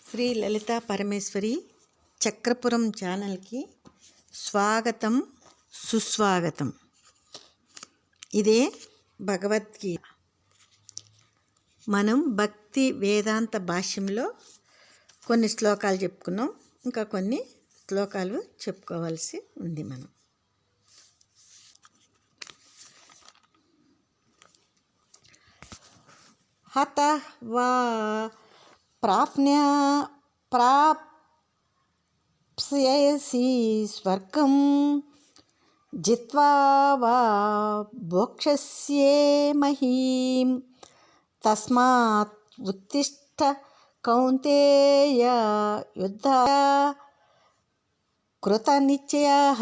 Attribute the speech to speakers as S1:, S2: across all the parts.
S1: శ్రీ లలితా పరమేశ్వరి చక్రపురం ఛానల్కి స్వాగతం సుస్వాగతం. ఇదే భగవద్గీత. మనం భక్తి వేదాంత భాష్యంలో కొన్ని శ్లోకాలు చెప్పుకున్నాం, ఇంకా కొన్ని శ్లోకాలు చెప్పుకోవాల్సి ఉంది. మనం హత వా ప్రాప్స్యసి స్వర్గం జిత్వా వా భోక్ష్యసే మహీం తస్మాత్ ఉత్తిష్ఠ కౌంతేయ యుద్ధాయ కృతనిశ్చయః.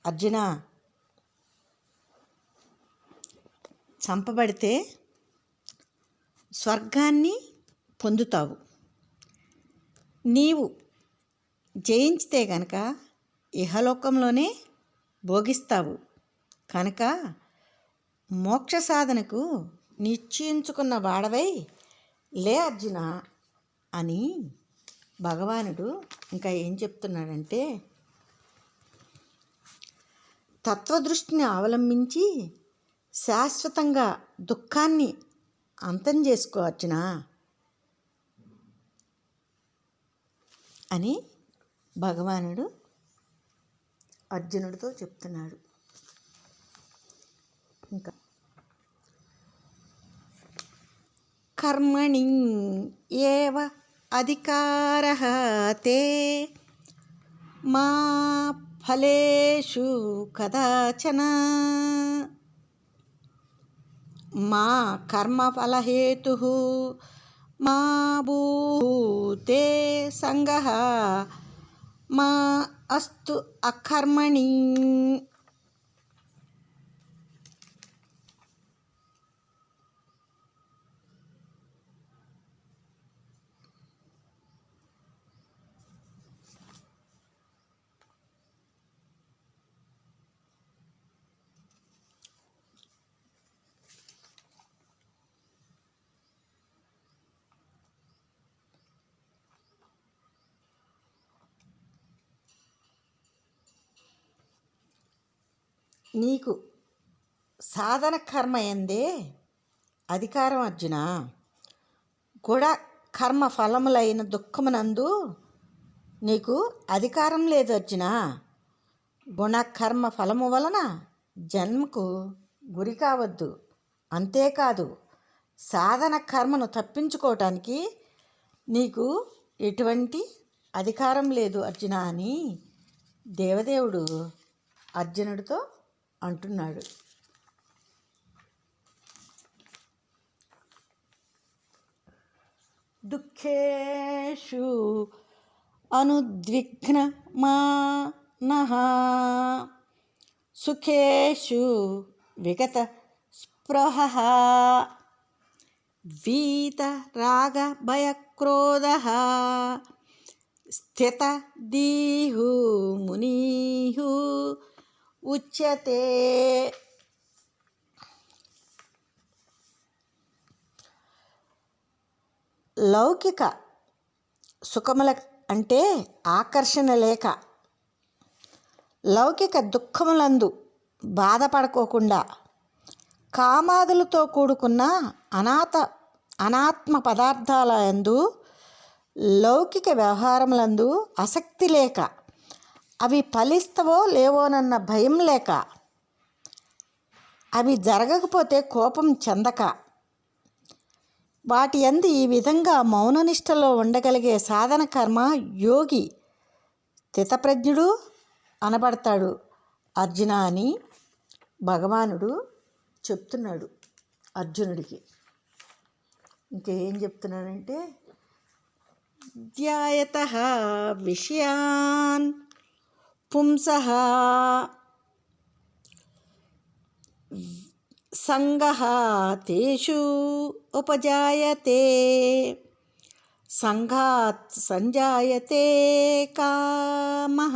S1: అర్జున, చంపబడితే స్వర్గాన్ని పొందుతావు, నీవు జయించితే గనక ఇహలోకంలోనే భోగిస్తావు. కనుక మోక్ష సాధనకు నిశ్చయించుకున్న వాడవై లే అర్జున అని భగవానుడు ఇంకా ఏం చెప్తున్నాడంటే, తత్వదృష్టిని అవలంబించి శాశ్వతంగా దుఃఖాన్ని అంతం చేసుకో అర్జున అని భగవానుడు అర్జునుడితో చెప్తున్నాడు. ఇంకా కర్మణి ఏవ అధికారః తే మా ఫలేషు కదాచన మా కర్మఫలహేతుః మా భూతే సంగః మా అస్తు అకర్మణి. నీకు సాధన కర్మ ఎందే అధికారం అర్జున. గుణ కర్మ ఫలములైన దుఃఖమునందు నీకు అధికారం లేదు అర్జున. గుణకర్మ ఫలము వలన జన్మకు గురి కావద్దు. అంతేకాదు, సాధన కర్మను తప్పించుకోవటానికి నీకు ఎటువంటి అధికారం లేదు అర్జున అని దేవదేవుడు అర్జునుడితో అంటున్నాడు. దుఃఖేషు అనుద్విగ్న మానః సుఖేషు విగత స్పృహః వీత రాగ భయ క్రోధః స్థిత దీహు మునీహు ఉచ్యతే. లౌకిక సుఖముల అంటే ఆకర్షణ లేక, లౌకిక దుఃఖములందు బాధపడుకోకుండా, కామాదులతో కూడుకున్న అనాత్మ పదార్థాల యందు, లౌకిక వ్యవహారములందు ఆసక్తి లేక, అవి ఫలిస్తవో లేవోనన్న భయం లేక, అవి జరగకపోతే కోపం చెందక, వాటి యందు ఈ విధంగా మౌననిష్టలో ఉండగలిగే సాధన కర్మ యోగి స్థితప్రజ్ఞుడు అనబడతాడు అర్జున అని భగవానుడు చెప్తున్నాడు అర్జునుడికి. ఇంకేం చెప్తున్నాడంటే, ధ్యాయతః విషయాన్ పుంసః సంగః తేషు ఉపజాయతే సంఘాత్ సంజాయతే కామః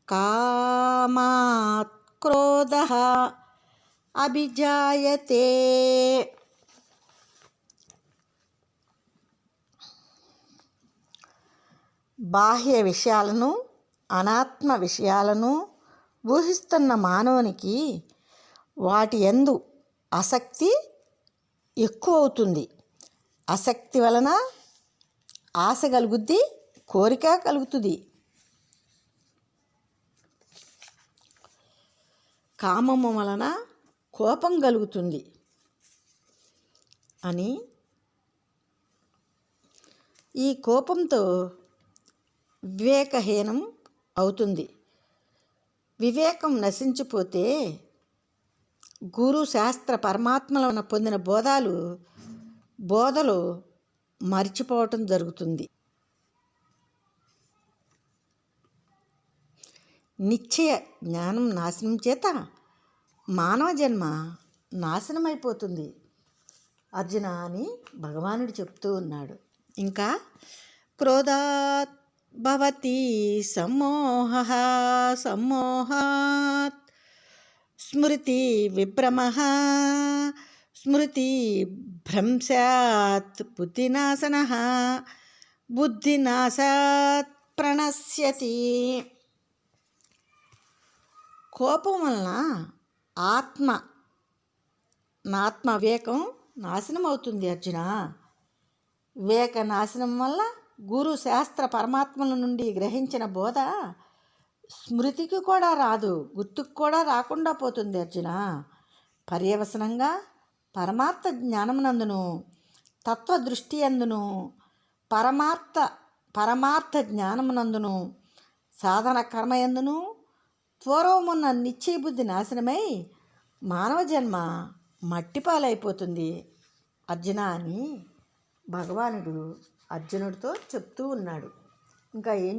S1: కామాత్ క్రోధః అభిజాయతే. బాహ్య విషయాలను, అనాత్మ విషయాలను ఊహిస్తున్న మానవునికి వాటి యందు ఆసక్తి ఎక్కువ అవుతుంది. ఆసక్తి వలన ఆశ కలుగుద్ది, కోరిక కలుగుతుంది. కామము వలన కోపం కలుగుతుంది అని, ఈ కోపంతో వివేకహీనం అవుతుంది. వివేకం నశించిపోతే గురు శాస్త్ర పరమాత్మలను పొందిన బోధలు మర్చిపోవటం జరుగుతుంది. నిశ్చయ జ్ఞానం నాశనం చేత మానవ జన్మ నాశనమైపోతుంది అర్జున అని భగవానుడు చెప్తూ ఉన్నాడు. ఇంకా క్రోధాత్ భవతి సమ్మోహః, సమ్మోహాత్ స్మృతి విభ్రమః, స్మృతి భ్రంశాత్ బుద్ధినాశనః, బుద్ధినాశాత్ ప్రణశ్యతి. కోపం వలన ఆత్మ వివేకం నాశనం అవుతుంది అర్జున. వివేక నాశనం వల్ల గురు శాస్త్ర పరమాత్మల నుండి గ్రహించిన బోధ స్మృతికి కూడా రాదు, గుర్తుకు కూడా రాకుండా పోతుంది అర్జున. పర్యవసనంగా పరమార్థ జ్ఞానమునందును, తత్వదృష్టి అందును, పరమార్థ జ్ఞానమునందును, సాధన కర్మయందును పూర్వమున్న నిశ్చయ బుద్ధి నాశనమై మానవ జన్మ మట్టిపాలైపోతుంది అర్జున అని భగవానుడు అర్జునుడితో చెప్తూ ఉన్నాడు. ఇంకా ఏం